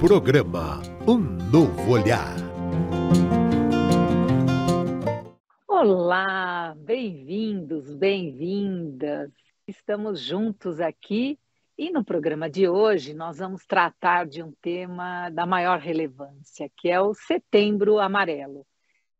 Programa Um Novo Olhar. Olá, bem-vindos, bem-vindas. Estamos juntos aqui e no programa de hoje nós vamos tratar de um tema da maior relevância, que é o Setembro Amarelo.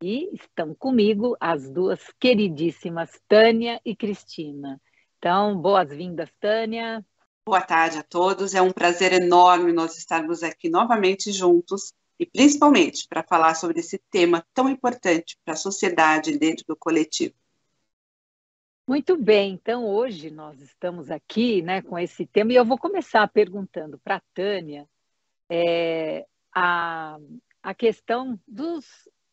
E estão comigo as duas queridíssimas Tânia e Cristina. Então, boas-vindas, Tânia. Boa tarde a todos, é um prazer enorme nós estarmos aqui novamente juntos e principalmente para falar sobre esse tema tão importante para a sociedade dentro do coletivo. Muito bem, então hoje nós estamos aqui, com esse tema e eu vou começar perguntando para a Tânia a questão dos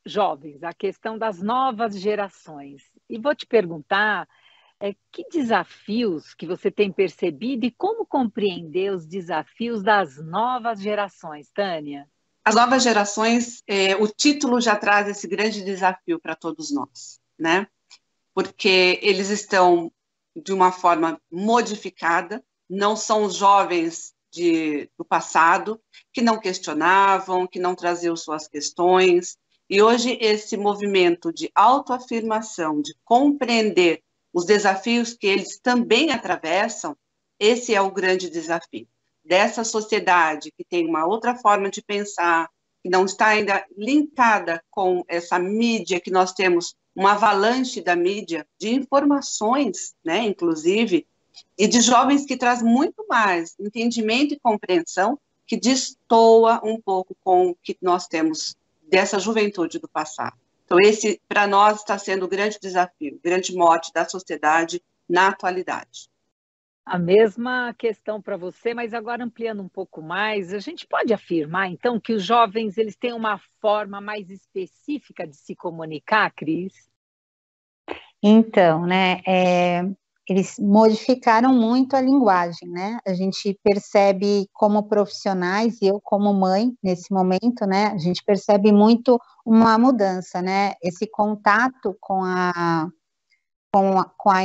jovens, a questão das novas gerações. E vou te perguntar que desafios que você tem percebido e como compreender os desafios das novas gerações, Tânia? As novas gerações, o título já traz esse grande desafio para todos nós, né? Porque eles estão de uma forma modificada, não são os jovens do passado, que não questionavam, que não traziam suas questões, e hoje esse movimento de autoafirmação, de compreender os desafios que eles também atravessam, esse é o grande desafio dessa sociedade que tem uma outra forma de pensar, que não está ainda linkada com essa mídia que nós temos, uma avalanche da mídia, de informações, né, inclusive, e de jovens que traz muito mais entendimento e compreensão, que destoa um pouco com o que nós temos dessa juventude do passado. Então, esse, para nós, está sendo o grande desafio, o grande mote da sociedade na atualidade. A mesma questão para você, mas agora ampliando um pouco mais, a gente pode afirmar, então, que os jovens eles têm uma forma mais específica de se comunicar, Cris? Então, eles modificaram muito a linguagem, né? A gente percebe como profissionais, e eu como mãe, nesse momento, né? A gente percebe muito uma mudança, né? Esse contato com a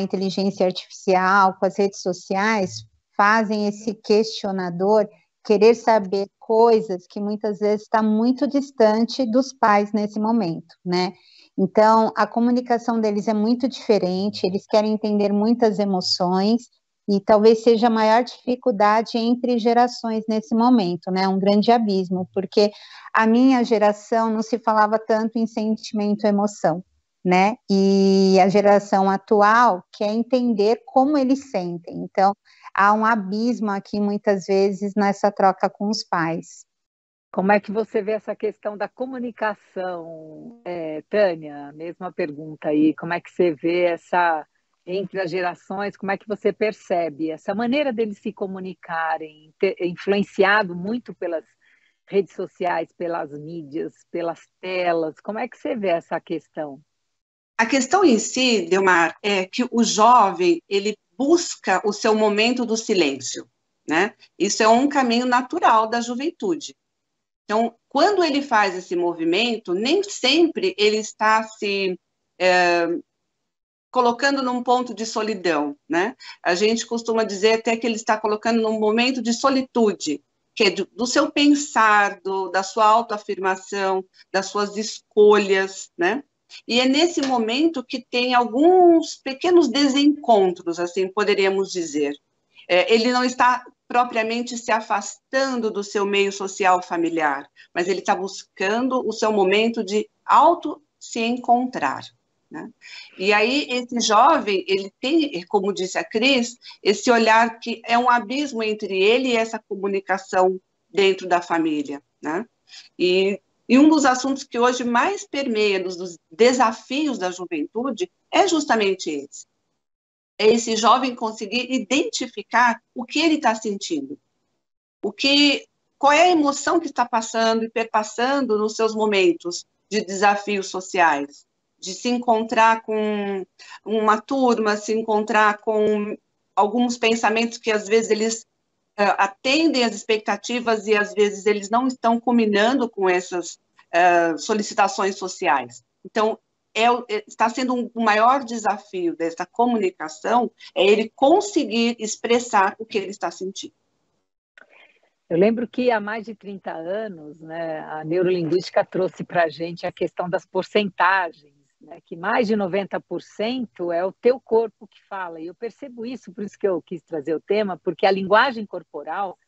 inteligência artificial, com as redes sociais, fazem esse questionador querer saber coisas que muitas vezes está muito distante dos pais nesse momento, né? Então, a comunicação deles é muito diferente, eles querem entender muitas emoções, e talvez seja a maior dificuldade entre gerações nesse momento, né? Um grande abismo, porque a minha geração não se falava tanto em sentimento e emoção, né? E a geração atual quer entender como eles sentem. Então, há um abismo aqui, muitas vezes, nessa troca com os pais. Como é que você vê essa questão da comunicação, Tânia? Mesma pergunta aí. Como é que você vê essa, entre as gerações, como é que você percebe essa maneira deles se comunicarem, influenciado muito pelas redes sociais, pelas mídias, pelas telas? Como é que você vê essa questão? A questão em si, Delmar, é que o jovem, ele busca o seu momento do silêncio, né? Isso é um caminho natural da juventude. Então, quando ele faz esse movimento, nem sempre ele está se colocando num ponto de solidão, né? A gente costuma dizer até que ele está colocando num momento de solitude, que é do seu pensar, da sua autoafirmação, das suas escolhas, né? E é nesse momento que tem alguns pequenos desencontros, assim poderíamos dizer. Ele não está propriamente se afastando do seu meio social familiar, mas ele está buscando o seu momento de se encontrar, né? E aí esse jovem, ele tem, como disse a Cris, esse olhar que é um abismo entre ele e essa comunicação dentro da família, né? E um dos assuntos que hoje mais permeia dos desafios da juventude é justamente esse. É esse jovem conseguir identificar o que ele está sentindo, qual é a emoção que está passando e perpassando nos seus momentos de desafios sociais, de se encontrar com uma turma, se encontrar com alguns pensamentos que às vezes eles atendem às expectativas e às vezes eles não estão combinando com essas solicitações sociais. Então, está sendo um maior desafio dessa comunicação, é ele conseguir expressar o que ele está sentindo. Eu lembro que há mais de 30 anos, né, a neurolinguística trouxe para a gente a questão das porcentagens, né, que mais de 90% é o teu corpo que fala. E eu percebo isso, por isso que eu quis trazer o tema, porque a linguagem corporal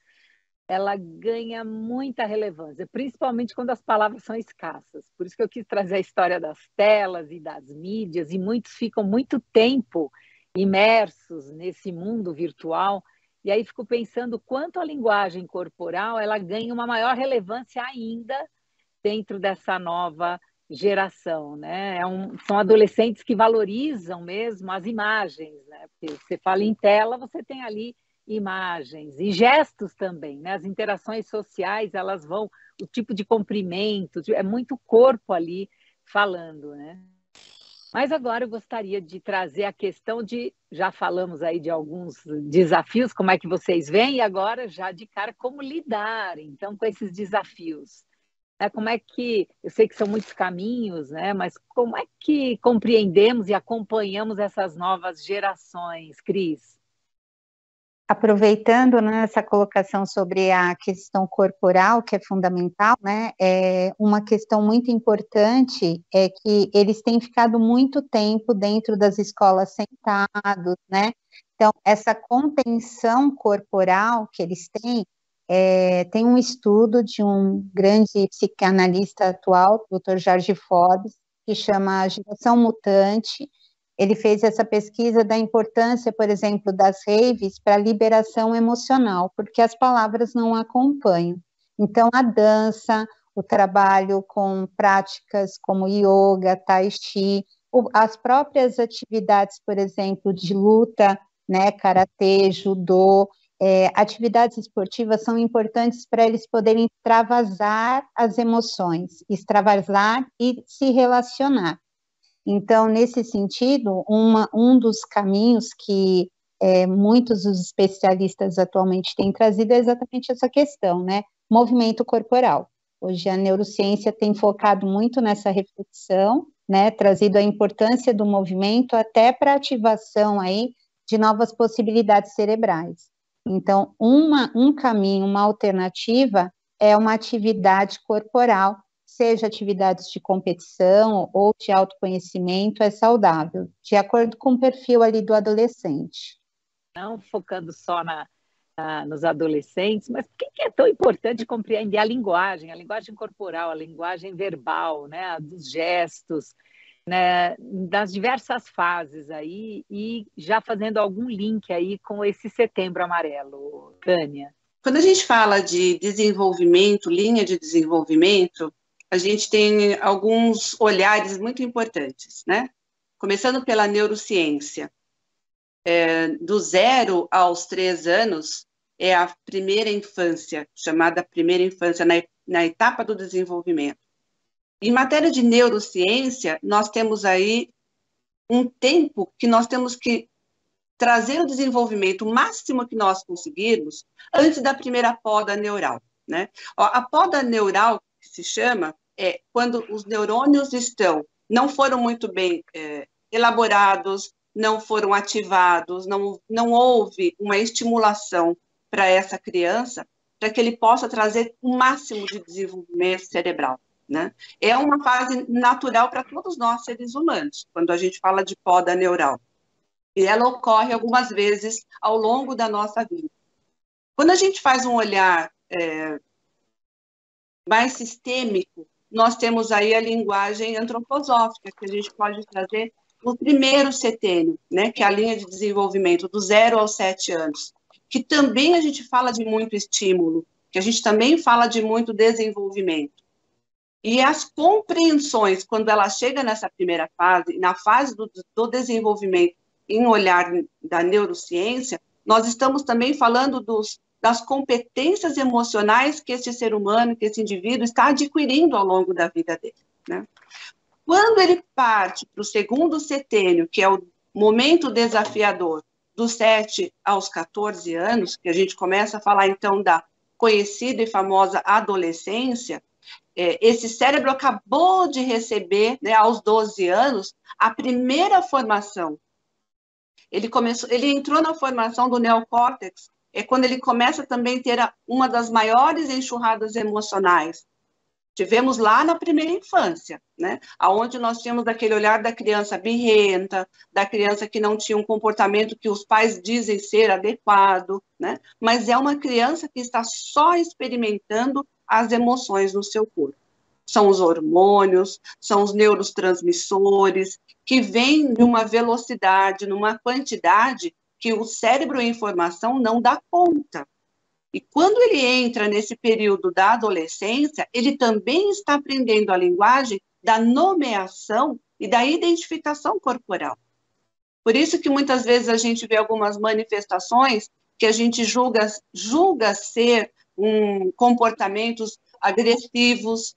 ela ganha muita relevância, principalmente quando as palavras são escassas. Por isso que eu quis trazer a história das telas e das mídias, e muitos ficam muito tempo imersos nesse mundo virtual, e aí fico pensando quanto a linguagem corporal ela ganha uma maior relevância ainda dentro dessa nova geração, né? São adolescentes que valorizam mesmo as imagens, né? Porque você fala em tela, você tem ali imagens e gestos também, né? As interações sociais, elas vão, o tipo de cumprimento, é muito corpo ali falando, né? Mas agora eu gostaria de trazer a questão de, já falamos aí de alguns desafios, como é que vocês veem, e agora já de cara como lidar, então, com esses desafios. Como é que, eu sei que são muitos caminhos, né? Mas como é que compreendemos e acompanhamos essas novas gerações, Cris? Aproveitando, né, essa colocação sobre a questão corporal, que é fundamental, né, uma questão muito importante é que eles têm ficado muito tempo dentro das escolas sentados, né, então essa contenção corporal que eles têm, tem um estudo de um grande psicanalista atual, Dr. George Forbes, que chama a Geração Mutante. Ele fez essa pesquisa da importância, por exemplo, das raves para a liberação emocional, porque as palavras não acompanham. Então, a dança, o trabalho com práticas como yoga, tai chi, as próprias atividades, por exemplo, de luta, né, karatê, judô, atividades esportivas são importantes para eles poderem extravasar as emoções, extravasar e se relacionar. Então, nesse sentido, um dos caminhos que muitos dos especialistas atualmente têm trazido é exatamente essa questão, né? Movimento corporal. Hoje a neurociência tem focado muito nessa reflexão, né? Trazido a importância do movimento até para a ativação aí de novas possibilidades cerebrais. Então, um caminho, uma alternativa é uma atividade corporal, seja atividades de competição ou de autoconhecimento, é saudável, de acordo com o perfil ali do adolescente. Não focando só nos adolescentes, mas por que é tão importante compreender a linguagem corporal, a linguagem verbal, né, dos gestos, né, das diversas fases aí, e já fazendo algum link aí com esse Setembro Amarelo, Tânia? Quando a gente fala de desenvolvimento, linha de desenvolvimento, a gente tem alguns olhares muito importantes, né? Começando pela neurociência. Do 0 aos 3 anos é a primeira infância, chamada primeira infância, na etapa do desenvolvimento. Em matéria de neurociência, nós temos aí um tempo que nós temos que trazer o desenvolvimento máximo que nós conseguirmos antes da primeira poda neural, né? A poda neural, que se chama, é quando os neurônios não foram muito bem elaborados, não foram ativados, não houve uma estimulação para essa criança, para que ele possa trazer o máximo de desenvolvimento cerebral, né? É uma fase natural para todos nós, seres humanos, quando a gente fala de poda neural. E ela ocorre algumas vezes ao longo da nossa vida. Quando a gente faz um olhar mais sistêmico, nós temos aí a linguagem antroposófica, que a gente pode trazer no primeiro setênio, né, que é a linha de desenvolvimento do 0 aos 7 anos, que também a gente fala de muito estímulo, que a gente também fala de muito desenvolvimento. E as compreensões, quando ela chega nessa primeira fase, na fase do desenvolvimento, em olhar da neurociência, nós estamos também falando das competências emocionais que esse ser humano, que esse indivíduo está adquirindo ao longo da vida dele, né? Quando ele parte para o segundo setênio, que é o momento desafiador, dos 7 aos 14 anos, que a gente começa a falar, então, da conhecida e famosa adolescência, esse cérebro acabou de receber, né, aos 12 anos, a primeira formação. Ele entrou na formação do neocórtex é quando ele começa também a ter uma das maiores enxurradas emocionais. Tivemos lá na primeira infância, né? Onde nós tínhamos aquele olhar da criança birrenta, da criança que não tinha um comportamento que os pais dizem ser adequado, né? Mas é uma criança que está só experimentando as emoções no seu corpo. São os hormônios, são os neurotransmissores, que vêm numa velocidade, numa quantidade que o cérebro em formação não dá conta. E quando ele entra nesse período da adolescência, ele também está aprendendo a linguagem da nomeação e da identificação corporal. Por isso que muitas vezes a gente vê algumas manifestações que a gente julga ser comportamentos agressivos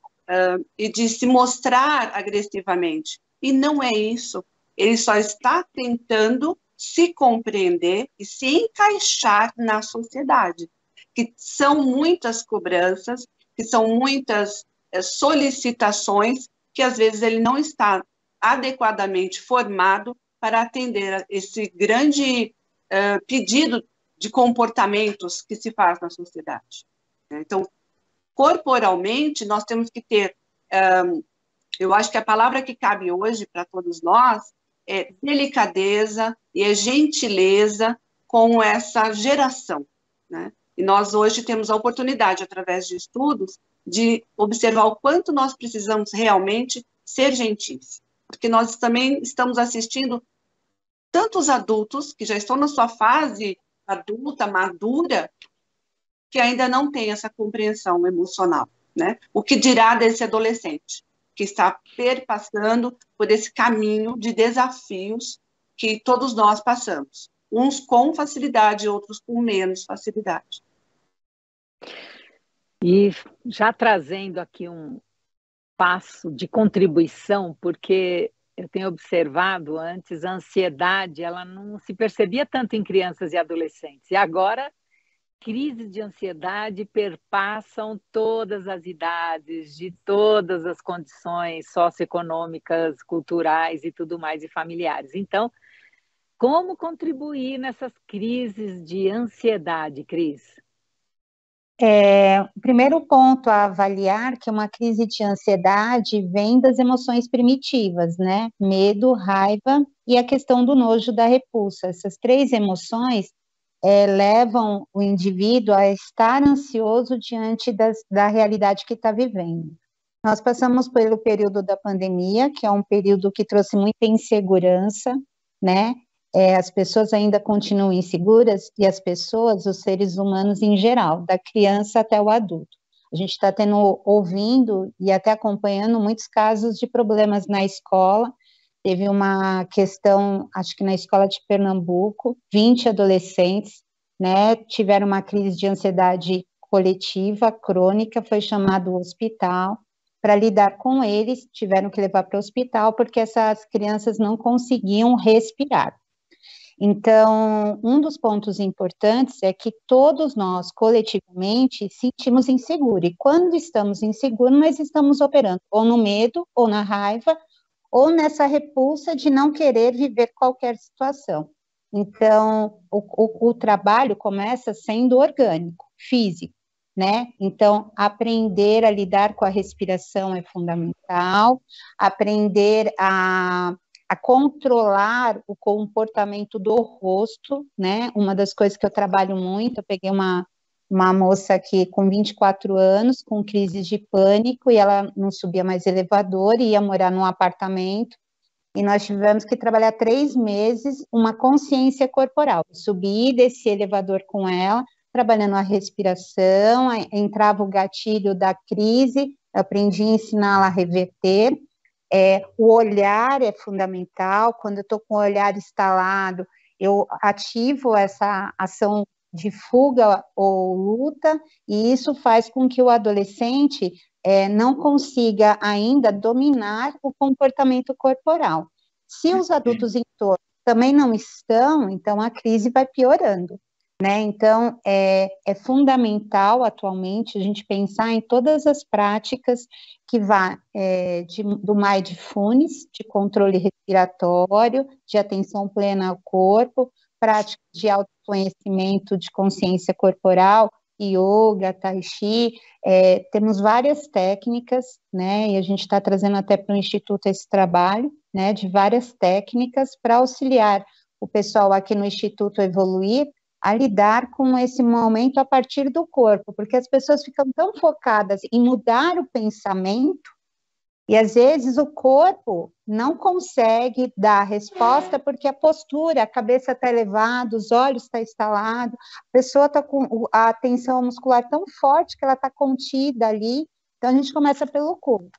e de se mostrar agressivamente. E não é isso. Ele só está tentando se compreender e se encaixar na sociedade. Que são muitas cobranças, que são muitas solicitações, que às vezes ele não está adequadamente formado para atender a esse grande pedido de comportamentos que se faz na sociedade. Então, corporalmente, nós temos que ter, eu acho que a palavra que cabe hoje para todos nós é delicadeza e é gentileza com essa geração, né? E nós hoje temos a oportunidade, através de estudos, de observar o quanto nós precisamos realmente ser gentis. Porque nós também estamos assistindo tantos adultos que já estão na sua fase adulta, madura, que ainda não têm essa compreensão emocional, né? O que dirá desse adolescente, que está perpassando por esse caminho de desafios que todos nós passamos. Uns com facilidade, outros com menos facilidade. E já trazendo aqui um passo de contribuição, porque eu tenho observado antes a ansiedade, ela não se percebia tanto em crianças e adolescentes. E agora, crises de ansiedade perpassam todas as idades, de todas as condições socioeconômicas, culturais e tudo mais, e familiares. Então, como contribuir nessas crises de ansiedade, Cris? O primeiro ponto a avaliar que uma crise de ansiedade vem das emoções primitivas, né? Medo, raiva e a questão do nojo, da repulsa. Essas três emoções levam o indivíduo a estar ansioso diante da realidade que está vivendo. Nós passamos pelo período da pandemia, que é um período que trouxe muita insegurança, né? As pessoas ainda continuam inseguras e as pessoas, os seres humanos em geral, da criança até o adulto. A gente está ouvindo e até acompanhando muitos casos de problemas na escola. Teve uma questão, acho que na escola de Pernambuco, 20 adolescentes, né, tiveram uma crise de ansiedade coletiva, crônica, foi chamado ao hospital. Para lidar com eles, tiveram que levar para o hospital, porque essas crianças não conseguiam respirar. Então, um dos pontos importantes é que todos nós, coletivamente, sentimos inseguro. E quando estamos inseguros, nós estamos operando ou no medo, ou na raiva, ou nessa repulsa de não querer viver qualquer situação. Então, o trabalho começa sendo orgânico, físico, né? Então, aprender a lidar com a respiração é fundamental, aprender a controlar o comportamento do rosto, né? Uma das coisas que eu trabalho muito, eu peguei uma moça aqui com 24 anos, com crises de pânico, e ela não subia mais elevador, ia morar num apartamento, e nós tivemos que trabalhar 3 meses uma consciência corporal, subir e descer elevador com ela, trabalhando a respiração, entrava o gatilho da crise, eu aprendi a ensiná-la a reverter. O olhar é fundamental. Quando eu estou com o olhar instalado, eu ativo essa ação de fuga ou luta, e isso faz com que o adolescente não consiga ainda dominar o comportamento corporal. Se os adultos em torno também não estão, então a crise vai piorando, né? Então, é fundamental atualmente a gente pensar em todas as práticas que vão do mindfulness, de controle respiratório, de atenção plena ao corpo, práticas de autoconhecimento, de consciência corporal, yoga, tai chi, temos várias técnicas, né, e a gente está trazendo até para o Instituto esse trabalho, né, de várias técnicas para auxiliar o pessoal aqui no Instituto Evoluir a lidar com esse momento a partir do corpo, porque as pessoas ficam tão focadas em mudar o pensamento, e às vezes o corpo não consegue dar a resposta porque a postura, a cabeça está elevada, os olhos estão estalados, a pessoa está com a tensão muscular tão forte que ela está contida ali, então a gente começa pelo corpo,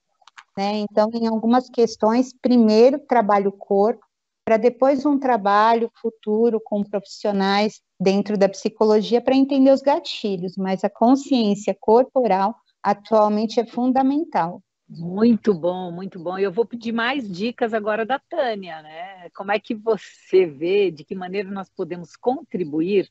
né? Então, em algumas questões, primeiro trabalha o corpo, para depois um trabalho futuro com profissionais dentro da psicologia para entender os gatilhos, mas a consciência corporal atualmente é fundamental. Muito bom, muito bom. E eu vou pedir mais dicas agora da Tânia, né? Como é que você vê, de que maneira nós podemos contribuir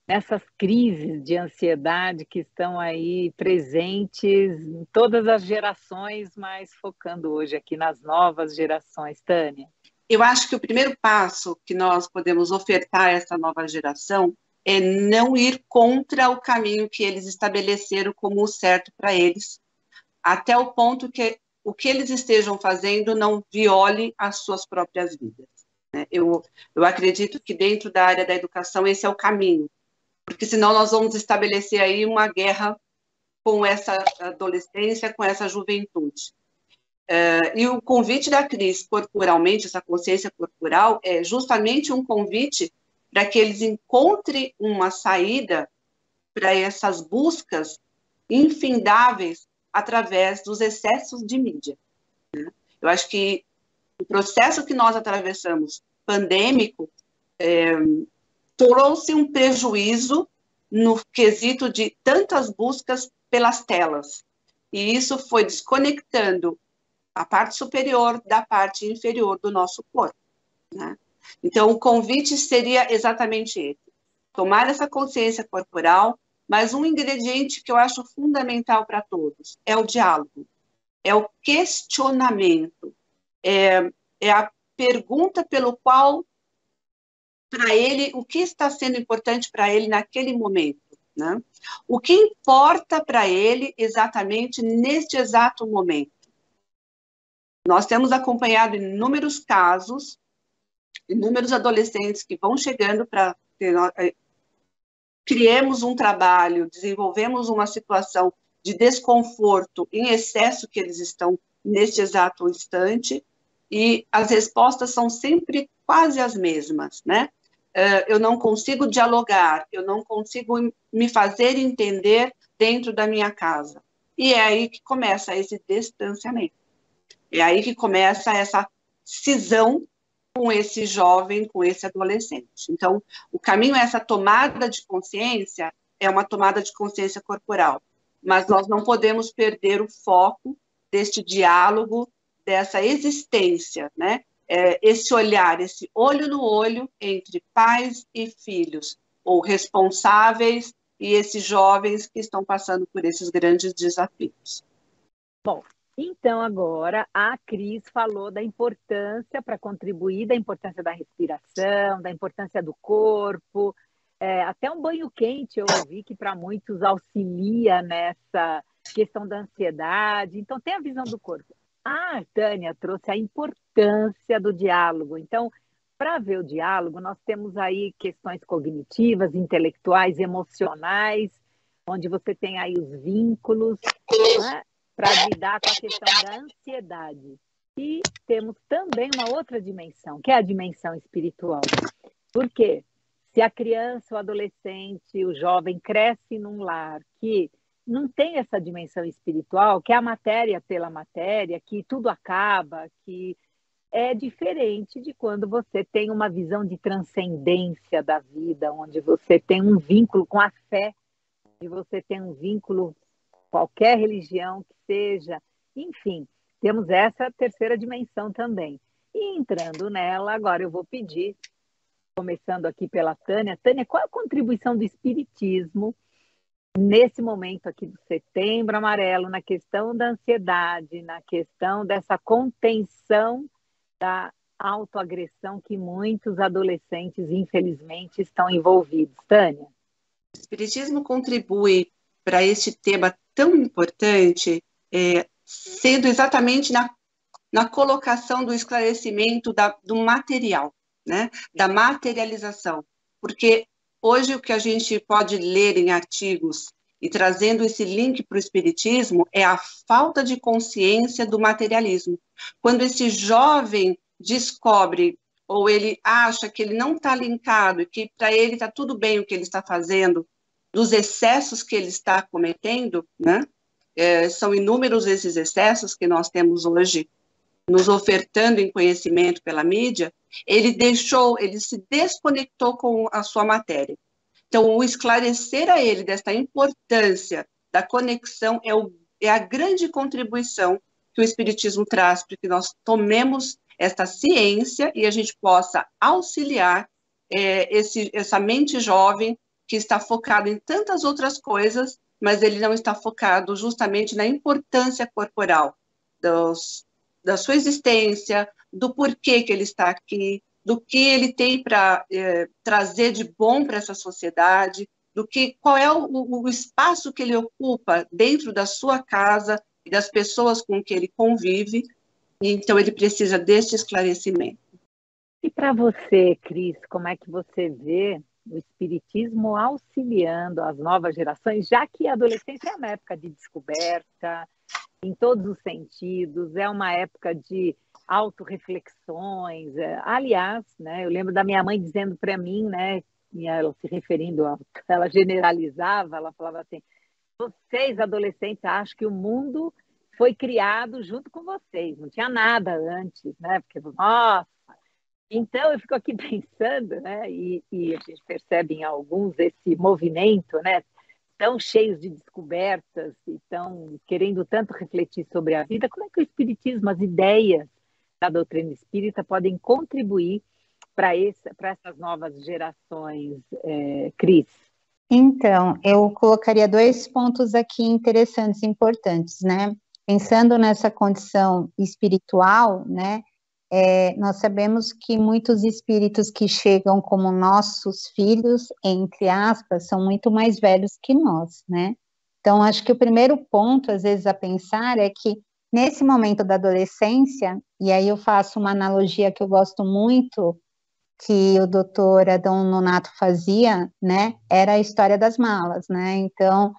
nessas crises de ansiedade que estão aí presentes em todas as gerações, mas focando hoje aqui nas novas gerações, Tânia? Eu acho que o primeiro passo que nós podemos ofertar a essa nova geração é não ir contra o caminho que eles estabeleceram como o certo para eles, até o ponto que o que eles estejam fazendo não viole as suas próprias vidas. Eu acredito que dentro da área da educação esse é o caminho, porque senão nós vamos estabelecer aí uma guerra com essa adolescência, com essa juventude. E o convite da Cris corporalmente, essa consciência corporal, é justamente um convite para que eles encontrem uma saída para essas buscas infindáveis através dos excessos de mídia. Eu acho que o processo que nós atravessamos, pandêmico, trouxe um prejuízo no quesito de tantas buscas pelas telas. E isso foi desconectando a parte superior da parte inferior do nosso corpo, né? Então, o convite seria exatamente esse. Tomar essa consciência corporal, mas um ingrediente que eu acho fundamental para todos é o diálogo, é o questionamento, é a pergunta pelo qual, para ele, o que está sendo importante para ele naquele momento, né? O que importa para ele exatamente neste exato momento. Nós temos acompanhado inúmeros casos, inúmeros adolescentes que vão chegando para criemos um trabalho, desenvolvemos uma situação de desconforto em excesso que eles estão neste exato instante, e as respostas são sempre quase as mesmas, né? Eu não consigo dialogar, eu não consigo me fazer entender dentro da minha casa. E é aí que começa esse distanciamento. É aí que começa essa cisão com esse jovem, com esse adolescente. Então, o caminho é essa tomada de consciência, é uma tomada de consciência corporal. Mas nós não podemos perder o foco deste diálogo, dessa existência, né? Esse olhar, esse olho no olho entre pais e filhos, ou responsáveis e esses jovens que estão passando por esses grandes desafios. Bom, então agora a Cris falou da importância para contribuir, da importância da respiração, da importância do corpo, até um banho quente eu ouvi que para muitos auxilia nessa questão da ansiedade. Então tem a visão do corpo. A Tânia trouxe a importância do diálogo. Então, para ver o diálogo, nós temos aí questões cognitivas, intelectuais, emocionais, onde você tem aí os vínculos, né, para lidar com a questão da ansiedade. E temos também uma outra dimensão, que é a dimensão espiritual. Por quê? Se a criança, o adolescente, o jovem cresce num lar que não tem essa dimensão espiritual, que é a matéria pela matéria, que tudo acaba, que é diferente de quando você tem uma visão de transcendência da vida, onde você tem um vínculo com a fé, onde você tem um vínculo com qualquer religião que seja. Enfim, temos essa terceira dimensão também. E entrando nela, agora eu vou pedir, começando aqui pela Tânia. Tânia, qual a contribuição do espiritismo nesse momento aqui do Setembro Amarelo, na questão da ansiedade, na questão dessa contenção da autoagressão que muitos adolescentes, infelizmente, estão envolvidos. Tânia? O Espiritismo contribui para este tema tão importante, sendo exatamente na colocação do esclarecimento do material, né? Da materialização. Porque hoje o que a gente pode ler em artigos e trazendo esse link para o Espiritismo é a falta de consciência do materialismo. Quando esse jovem descobre, ou ele acha que ele não está linkado, e que para ele está tudo bem o que ele está fazendo, dos excessos que ele está cometendo, né? São inúmeros esses excessos que nós temos hoje, nos ofertando em conhecimento pela mídia, ele se desconectou com a sua matéria. Então, o esclarecer a ele desta importância da conexão é a grande contribuição que o Espiritismo traz para que nós tomemos esta ciência e a gente possa auxiliar essa mente jovem que está focado em tantas outras coisas, mas ele não está focado justamente na importância corporal da sua existência, do porquê que ele está aqui, do que ele tem para trazer de bom para essa sociedade, qual é o espaço que ele ocupa dentro da sua casa e das pessoas com que ele convive. Então, ele precisa deste esclarecimento. E para você, Cris, como é que você vê o Espiritismo auxiliando as novas gerações, já que a adolescência é uma época de descoberta, em todos os sentidos, é uma época de autorreflexões. Aliás, né, eu lembro da minha mãe dizendo para mim, né, ela se referindo ela generalizava, ela falava assim: vocês adolescentes acham que o mundo foi criado junto com vocês, não tinha nada antes, né? Porque, nossa. Então, eu fico aqui pensando, né, e a gente percebe em alguns esse movimento, né, tão cheios de descobertas e tão querendo tanto refletir sobre a vida. Como é que o Espiritismo, as ideias da doutrina espírita podem contribuir para essas novas gerações, Cris? Então, eu colocaria 2 pontos aqui interessantes, importantes, né? Pensando nessa condição espiritual, né? Nós sabemos que muitos espíritos que chegam como nossos filhos, entre aspas, são muito mais velhos que nós, né? Então, acho que o primeiro ponto, às vezes, a pensar é que nesse momento da adolescência, e aí eu faço uma analogia que eu gosto muito, que o doutor Adão Nonato fazia, né? Era a história das malas, né? Então,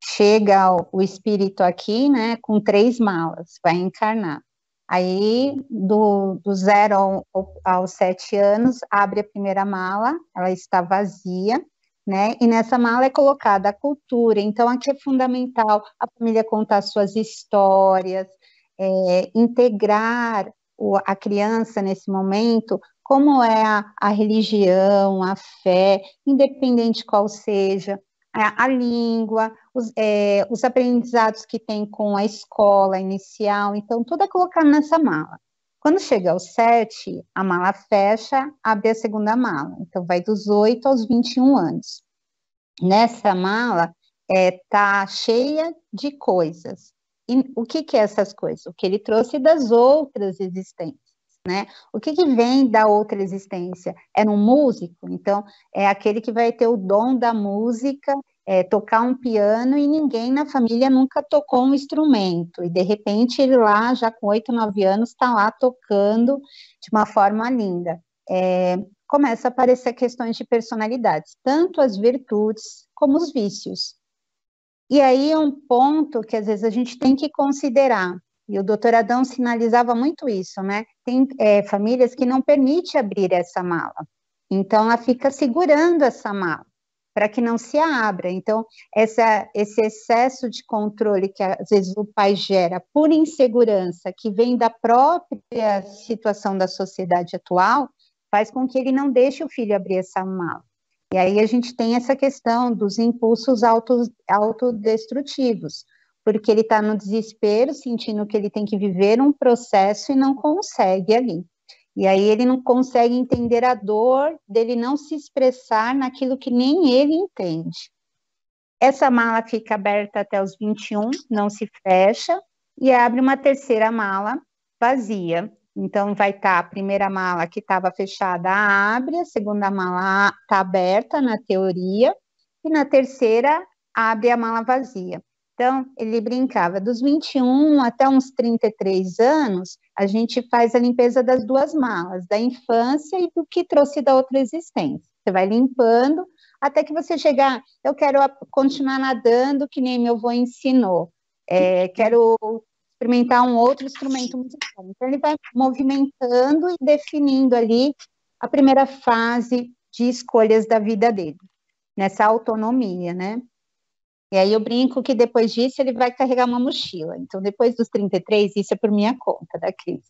chega o espírito aqui, né? Com 3 malas, vai encarnar. Aí, do 0 aos 7 anos, abre a primeira mala, ela está vazia, né? E nessa mala é colocada a cultura. Então, aqui é fundamental a família contar suas histórias, integrar a criança nesse momento, como é a religião, a fé, independente qual seja, a língua, os aprendizados que tem com a escola inicial. Então, tudo é colocado nessa mala. Quando chega aos 7, a mala fecha, abre a segunda mala. Então, vai dos 8 aos 21 anos. Nessa mala, tá cheia de coisas. E o que é essas coisas? O que ele trouxe das outras existências, né? O que vem da outra existência? Era um músico, então é aquele que vai ter o dom da música, tocar um piano, e ninguém na família nunca tocou um instrumento, e de repente ele lá, já com 8, 9 anos, está lá tocando de uma forma linda. Começa a aparecer questões de personalidades, tanto as virtudes como os vícios. E aí é um ponto que às vezes a gente tem que considerar, e o doutor Adão sinalizava muito isso, né? Tem famílias que não permitem abrir essa mala, então ela fica segurando essa mala, para que não se abra. Então, esse excesso de controle que às vezes o pai gera por insegurança, que vem da própria situação da sociedade atual, faz com que ele não deixe o filho abrir essa mala. E aí a gente tem essa questão dos impulsos autodestrutivos, porque ele está no desespero, sentindo que ele tem que viver um processo e não consegue ali. E aí ele não consegue entender a dor dele não se expressar naquilo que nem ele entende. Essa mala fica aberta até os 21, não se fecha, e abre uma terceira mala vazia. Então, vai estar a primeira mala que estava fechada, abre, a segunda mala está aberta, na teoria, e na terceira, abre a mala vazia. Então, ele brincava, dos 21 até uns 33 anos, a gente faz a limpeza das duas malas, da infância e do que trouxe da outra existência. Você vai limpando, até que você chegar, eu quero continuar nadando, que nem meu avô ensinou, quero experimentar um outro instrumento musical. Então, ele vai movimentando e definindo ali a primeira fase de escolhas da vida dele, nessa autonomia, né? E aí eu brinco que depois disso ele vai carregar uma mochila. Então, depois dos 33, isso é por minha conta, da Cris.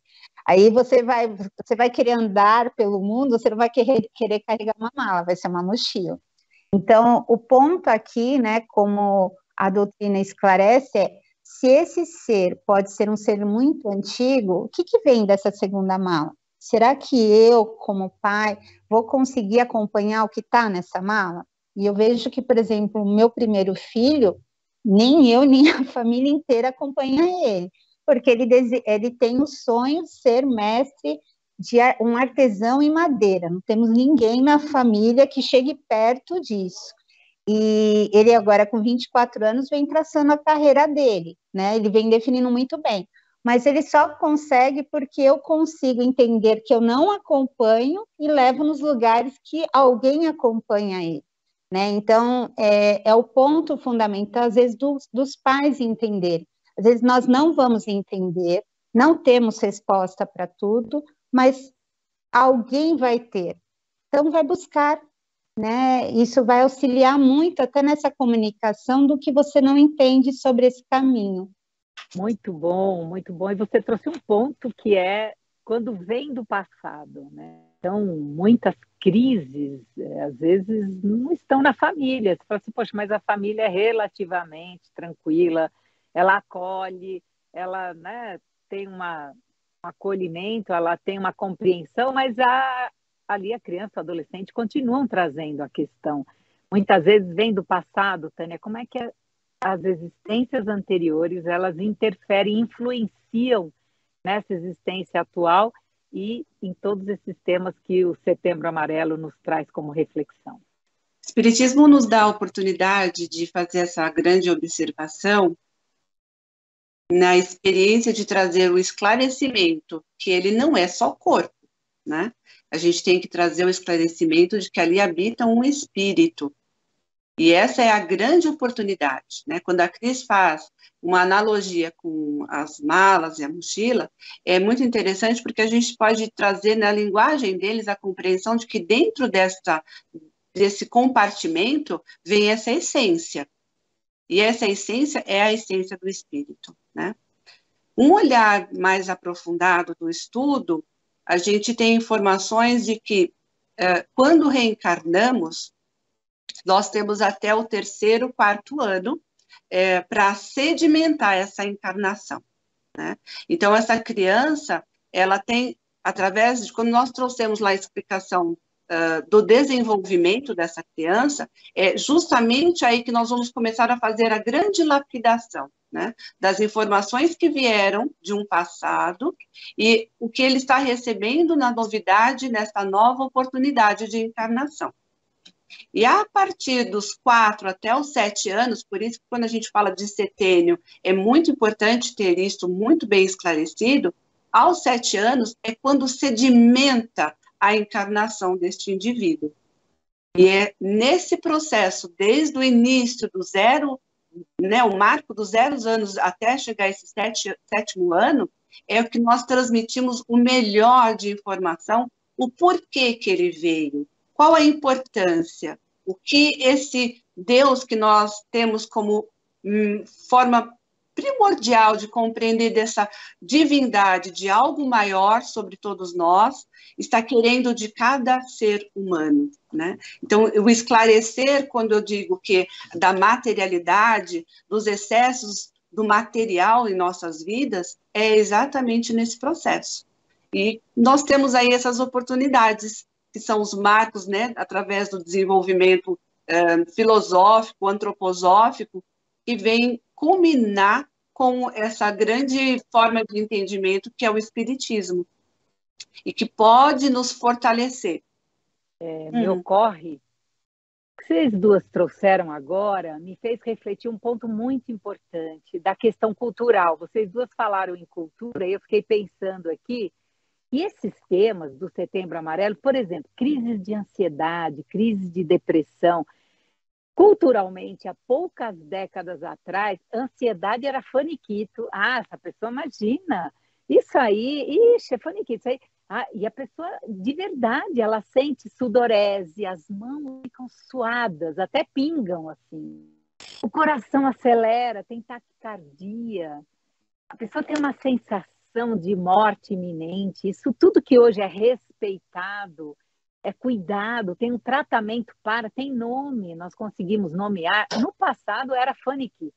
Aí você vai querer andar pelo mundo, você não vai querer carregar uma mala, vai ser uma mochila. Então, o ponto aqui, né, como a doutrina esclarece, é se esse ser pode ser um ser muito antigo, o que vem dessa segunda mala? Será que eu, como pai, vou conseguir acompanhar o que está nessa mala? E eu vejo que, por exemplo, o meu primeiro filho, nem eu, nem a família inteira acompanha ele, porque ele tem o sonho de ser mestre de um artesão em madeira. Não temos ninguém na família que chegue perto disso. E ele agora, com 24 anos, vem traçando a carreira dele, né? Ele vem definindo muito bem. Mas ele só consegue porque eu consigo entender que eu não acompanho e levo nos lugares que alguém acompanha ele, né? Então, é o ponto fundamental, às vezes, dos pais entenderem. Às vezes, nós não vamos entender, não temos resposta para tudo, mas alguém vai ter. Então, vai buscar, né? Isso vai auxiliar muito até nessa comunicação do que você não entende sobre esse caminho. Muito bom, muito bom. E você trouxe um ponto que é quando vem do passado, né? Então, muitas crises, às vezes, não estão na família. Você fala assim, poxa, mas a família é relativamente tranquila, ela acolhe, ela, né, tem um acolhimento, ela tem uma compreensão, mas ali a criança, o adolescente continuam trazendo a questão. Muitas vezes vem do passado, Tânia, como é que as existências anteriores, elas interferem, influenciam nessa existência atual e em todos esses temas que o Setembro Amarelo nos traz como reflexão. O Espiritismo nos dá a oportunidade de fazer essa grande observação na experiência de trazer o esclarecimento, que ele não é só corpo, né? A gente tem que trazer o esclarecimento de que ali habita um espírito. E essa é a grande oportunidade, né? Quando a Cris faz uma analogia com as malas e a mochila, é muito interessante porque a gente pode trazer na linguagem deles a compreensão de que dentro desse compartimento vem essa essência. E essa essência é a essência do espírito, né? Um olhar mais aprofundado do estudo, a gente tem informações de que quando reencarnamos, nós temos até o 3º, 4º ano para sedimentar essa encarnação, né? Então, essa criança, ela tem, através de, quando nós trouxemos lá a explicação do desenvolvimento dessa criança, é justamente aí que nós vamos começar a fazer a grande lapidação, né, das informações que vieram de um passado e o que ele está recebendo na novidade, nessa nova oportunidade de encarnação. E a partir dos 4 até os 7 anos, por isso que quando a gente fala de setênio, é muito importante ter isso muito bem esclarecido, aos 7 anos é quando sedimenta a encarnação deste indivíduo. E é nesse processo, desde o início do 0, né, o marco dos 0 anos até chegar a esse 7º ano, é o que nós transmitimos o melhor de informação, o porquê que ele veio, qual a importância, o que esse Deus que nós temos como forma primordial de compreender dessa divindade, de algo maior sobre todos nós, está querendo de cada ser humano, né? Então, o esclarecer, quando eu digo que da materialidade, dos excessos do material em nossas vidas, é exatamente nesse processo. E nós temos aí essas oportunidades, que são os marcos, né, através do desenvolvimento filosófico, antroposófico, que vem culminar com essa grande forma de entendimento que é o espiritismo. e que pode nos fortalecer. Me ocorre, o que vocês duas trouxeram agora me fez refletir um ponto muito importante da questão cultural. Vocês duas falaram em cultura e eu fiquei pensando aqui, e esses temas do Setembro Amarelo, por exemplo, crises de ansiedade, crises de depressão, culturalmente, há poucas décadas atrás, ansiedade era faniquito. Ah, essa pessoa, imagina, isso aí, ixi, é faniquito, isso aí. Ah, e a pessoa, de verdade, ela sente sudorese, as mãos ficam suadas, até pingam, assim. O coração acelera, tem taquicardia. A pessoa tem uma sensação de morte iminente. Isso tudo que hoje é respeitado, é cuidado, tem um tratamento tem nome, nós conseguimos nomear. No passado era faniquito,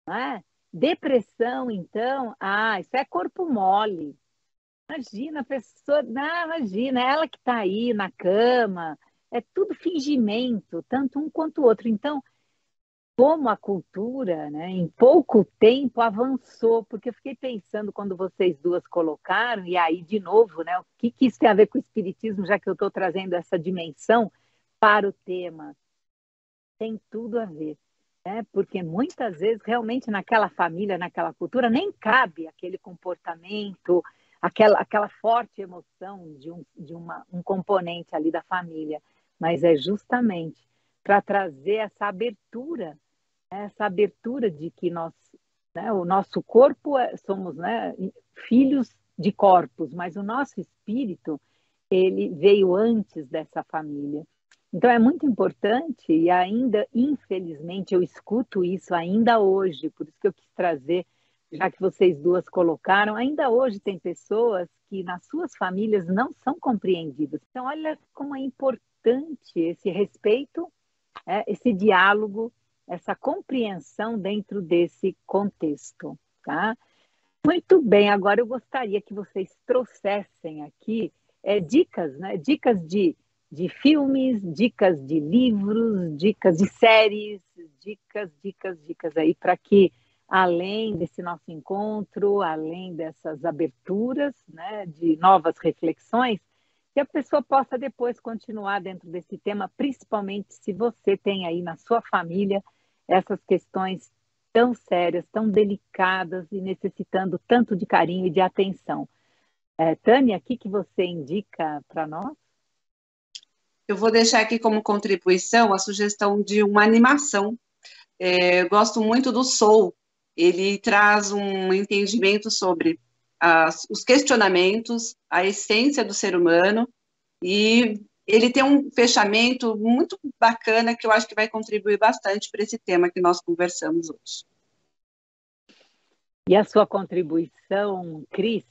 né? Depressão, então, isso é corpo mole. Imagina a pessoa, imagina, ela que está aí na cama, é tudo fingimento, tanto um quanto o outro. Então, como a cultura, né, em pouco tempo avançou, porque eu fiquei pensando quando vocês duas colocaram, e aí, de novo, né, o que isso tem a ver com o espiritismo, já que eu estou trazendo essa dimensão para o tema? Tem tudo a ver, né? Porque muitas vezes, realmente, naquela família, naquela cultura, nem cabe aquele comportamento, aquela forte emoção de um componente ali da família, mas é justamente para trazer essa abertura de que nós, né, o nosso corpo somos, né, filhos de corpos, mas o nosso espírito, ele veio antes dessa família. Então é muito importante e ainda, infelizmente, eu escuto isso ainda hoje, por isso que eu quis trazer, já que vocês duas colocaram, ainda hoje tem pessoas que nas suas famílias não são compreendidas. Então olha como é importante esse respeito, esse diálogo, essa compreensão dentro desse contexto, tá? Muito bem, agora eu gostaria que vocês trouxessem aqui dicas, né? Dicas de filmes, dicas de livros, dicas de séries, dicas aí para que, além desse nosso encontro, além dessas aberturas, né, de novas reflexões, que a pessoa possa depois continuar dentro desse tema, principalmente se você tem aí na sua família essas questões tão sérias, tão delicadas e necessitando tanto de carinho e de atenção. Tânia, o que você indica para nós? Eu vou deixar aqui como contribuição a sugestão de uma animação. Eu gosto muito do Soul. Ele traz um entendimento sobre os questionamentos, a essência do ser humano, e ele tem um fechamento muito bacana que eu acho que vai contribuir bastante para esse tema que nós conversamos hoje. E a sua contribuição, Cris?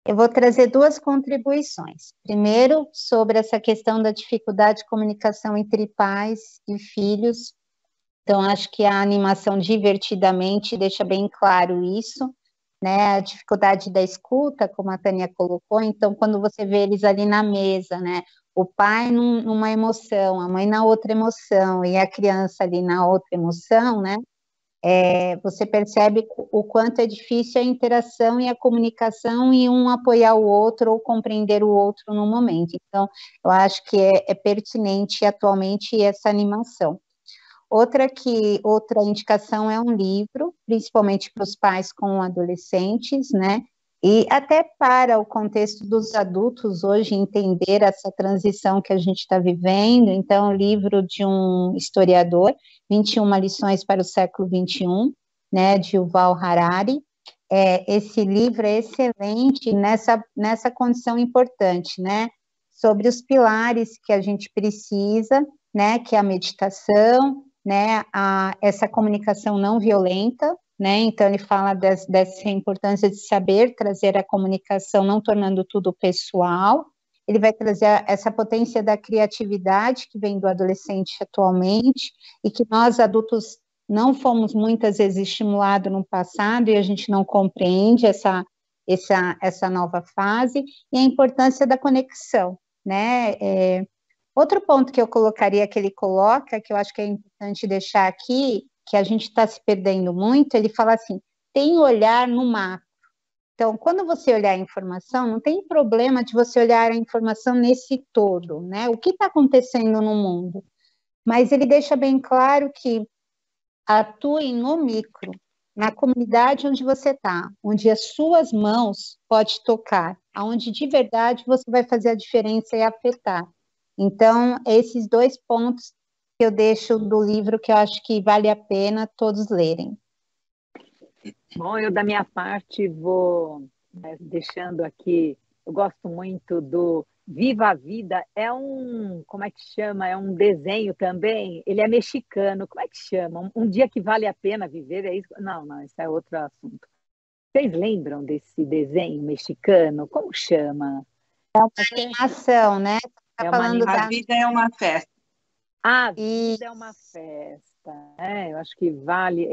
Eu vou trazer duas contribuições. Primeiro, sobre essa questão da dificuldade de comunicação entre pais e filhos. Então, acho que a animação Divertidamente deixa bem claro isso, né? A dificuldade da escuta, como a Tânia colocou. Então, quando você vê eles ali na mesa, né? O pai numa emoção, a mãe na outra emoção, e a criança ali na outra emoção, né? Você percebe o quanto é difícil a interação e a comunicação e um apoiar o outro ou compreender o outro no momento. Então, eu acho que é pertinente atualmente essa animação. Outra indicação é um livro, principalmente para os pais com adolescentes, né? E até para o contexto dos adultos hoje entender essa transição que a gente está vivendo. Então, o livro de um historiador, 21 lições para o século XXI, né, de Yuval Harari. Esse livro é excelente nessa condição importante, né, sobre os pilares que a gente precisa, né, que é a meditação, né, essa comunicação não violenta, né, então ele fala dessa importância de saber trazer a comunicação, não tornando tudo pessoal. Ele vai trazer essa potência da criatividade que vem do adolescente atualmente e que nós adultos não fomos muitas vezes estimulados no passado e a gente não compreende essa nova fase, e a importância da conexão, né? Outro ponto que eu colocaria, que ele coloca, que eu acho que é importante deixar aqui, que a gente está se perdendo muito, ele fala assim, tem olhar no macro, Então, quando você olhar a informação, não tem problema de você olhar a informação nesse todo, né? O que está acontecendo no mundo? Mas ele deixa bem claro que atue no micro, na comunidade onde você está, onde as suas mãos podem tocar, aonde de verdade você vai fazer a diferença e afetar. Então, esses 2 pontos que eu deixo do livro que eu acho que vale a pena todos lerem. Bom, eu da minha parte vou, né, deixando aqui, eu gosto muito do Viva a Vida, como é que chama? É um desenho também, ele é mexicano, como é que chama? Um dia que vale a pena viver, é isso? Não, não, isso é outro assunto. Vocês lembram desse desenho mexicano? Como chama? Animação, né? Tá É uma falando A da... vida é uma festa. A vida é uma festa, né? Eu acho que vale,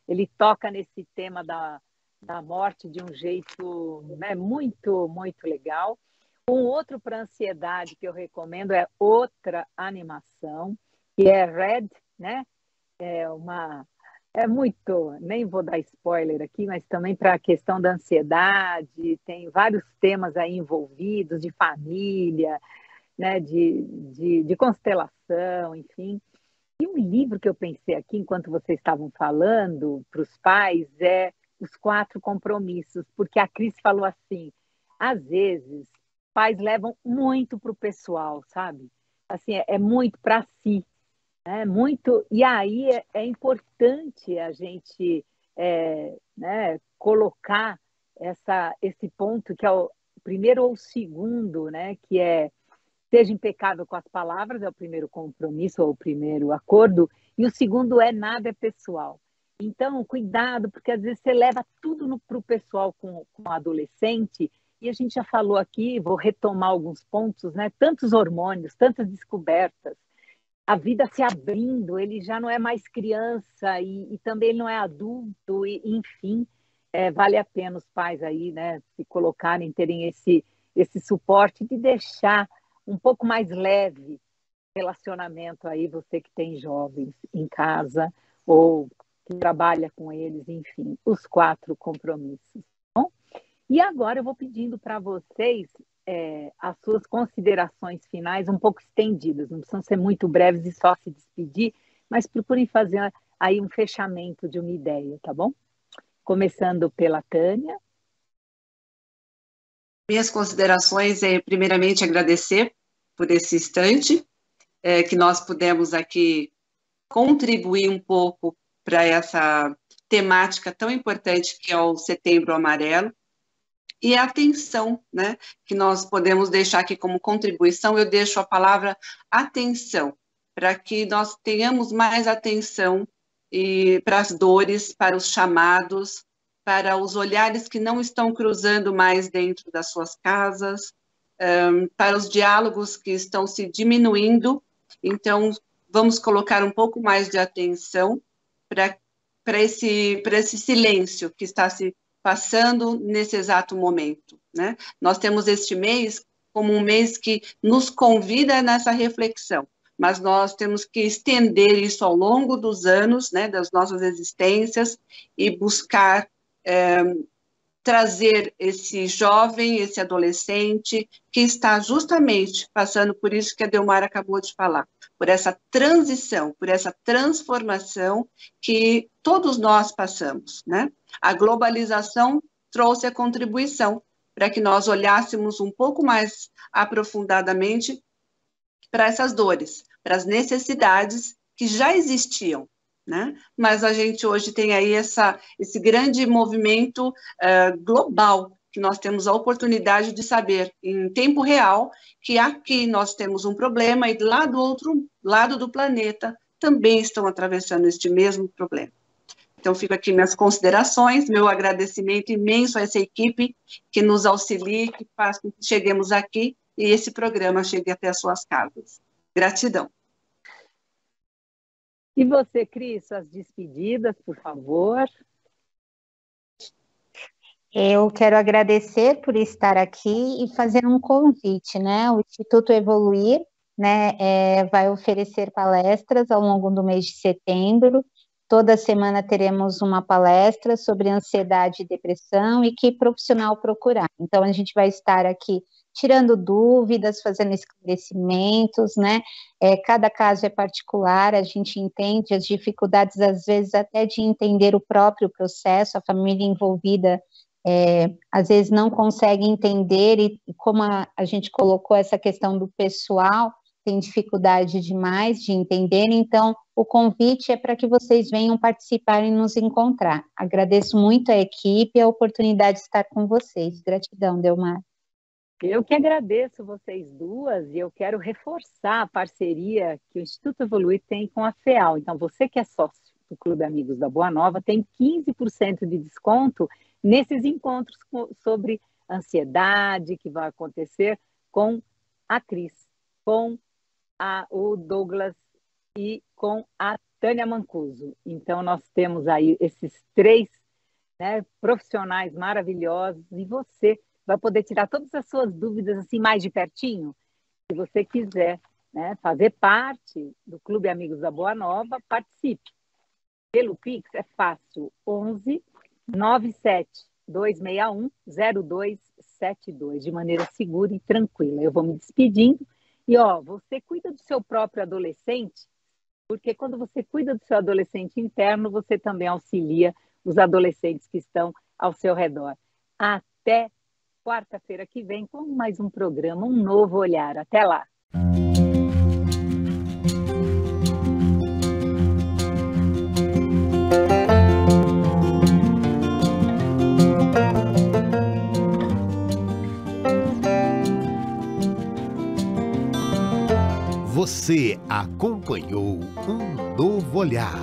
ele toca nesse tema da morte de um jeito, né, muito, muito legal. Um outro para ansiedade que eu recomendo é outra animação, que é Red, né? É muito, nem vou dar spoiler aqui, mas também para a questão da ansiedade, tem vários temas aí envolvidos, de família, né, de constelação, enfim. E um livro que eu pensei aqui, enquanto vocês estavam falando para os pais, é Os Quatro Compromissos, porque a Cris falou assim, às vezes, pais levam muito para o pessoal, sabe? Assim, é muito para si, né? Muito, e aí é importante a gente né, colocar esse ponto, que é o primeiro ou o segundo, né, que é seja impecável com as palavras, é o primeiro compromisso ou o primeiro acordo, e o segundo é nada é pessoal. Então, cuidado, porque às vezes você leva tudo para o pessoal com o adolescente, e a gente já falou aqui, vou retomar alguns pontos, né? Tantos hormônios, tantas descobertas, a vida se abrindo, ele já não é mais criança e também ele não é adulto, e, enfim, vale a pena os pais aí, né, se colocarem, terem esse suporte de deixar um pouco mais leve relacionamento aí, você que tem jovens em casa ou que trabalha com eles, enfim, os 4 compromissos. Bom, e agora eu vou pedindo para vocês as suas considerações finais um pouco estendidas, não precisam ser muito breves e só se despedir, mas procurem fazer aí um fechamento de uma ideia, tá bom? Começando pela Tânia. Minhas considerações é, primeiramente, agradecer por esse instante, que nós pudemos aqui contribuir um pouco para essa temática tão importante que é o Setembro Amarelo, e a atenção, né, que nós podemos deixar aqui como contribuição, eu deixo a palavra atenção, para que nós tenhamos mais atenção e para as dores, para os chamados, para os olhares que não estão cruzando mais dentro das suas casas, para os diálogos que estão se diminuindo. Então, vamos colocar um pouco mais de atenção para esse silêncio que está se passando nesse exato momento, né? Nós temos este mês como um mês que nos convida nessa reflexão, mas nós temos que estender isso ao longo dos anos, né, das nossas existências e buscar trazer esse jovem, esse adolescente que está justamente passando por isso que a Delmara acabou de falar, por essa transição, por essa transformação que todos nós passamos, né? A globalização trouxe a contribuição para que nós olhássemos um pouco mais aprofundadamente para essas dores, para as necessidades que já existiam, né? Mas a gente hoje tem aí esse grande movimento global, que nós temos a oportunidade de saber em tempo real que aqui nós temos um problema e lá do outro lado do planeta também estão atravessando este mesmo problema. Então, fico aqui minhas considerações, meu agradecimento imenso a essa equipe que nos auxilia, que faz com que cheguemos aqui e esse programa chegue até as suas casas. Gratidão. E você, Cris, suas despedidas, por favor. Eu quero agradecer por estar aqui e fazer um convite, né? O Instituto Evoluir, né, vai oferecer palestras ao longo do mês de setembro, Toda semana teremos uma palestra sobre ansiedade e depressão e que profissional procurar. Então, a gente vai estar aqui tirando dúvidas, fazendo esclarecimentos, né? Cada caso é particular, a gente entende as dificuldades, às vezes, até de entender o próprio processo, a família envolvida, às vezes, não consegue entender, e como a gente colocou essa questão do pessoal, tem dificuldade demais de entender, então o convite é para que vocês venham participar e nos encontrar. Agradeço muito a equipe e a oportunidade de estar com vocês. Gratidão, Delmar. Eu que agradeço vocês duas e eu quero reforçar a parceria que o Instituto Evoluir tem com a FEAL. Então, você que é sócio do Clube Amigos da Boa Nova tem 15% de desconto nesses encontros sobre ansiedade que vai acontecer com a Cris, com o Douglas e com a Tânia Mancuso. Então, nós temos aí esses 3, né, profissionais maravilhosos e você vai poder tirar todas as suas dúvidas assim mais de pertinho. Se você quiser, né, fazer parte do Clube Amigos da Boa Nova, participe. Pelo Pix é fácil, 11 97 261 0272, de maneira segura e tranquila. Eu vou me despedindo. E, você cuida do seu próprio adolescente, porque quando você cuida do seu adolescente interno, você também auxilia os adolescentes que estão ao seu redor. Até quarta-feira que vem com mais um programa, um novo olhar. Até lá! Você acompanhou Um Novo Olhar.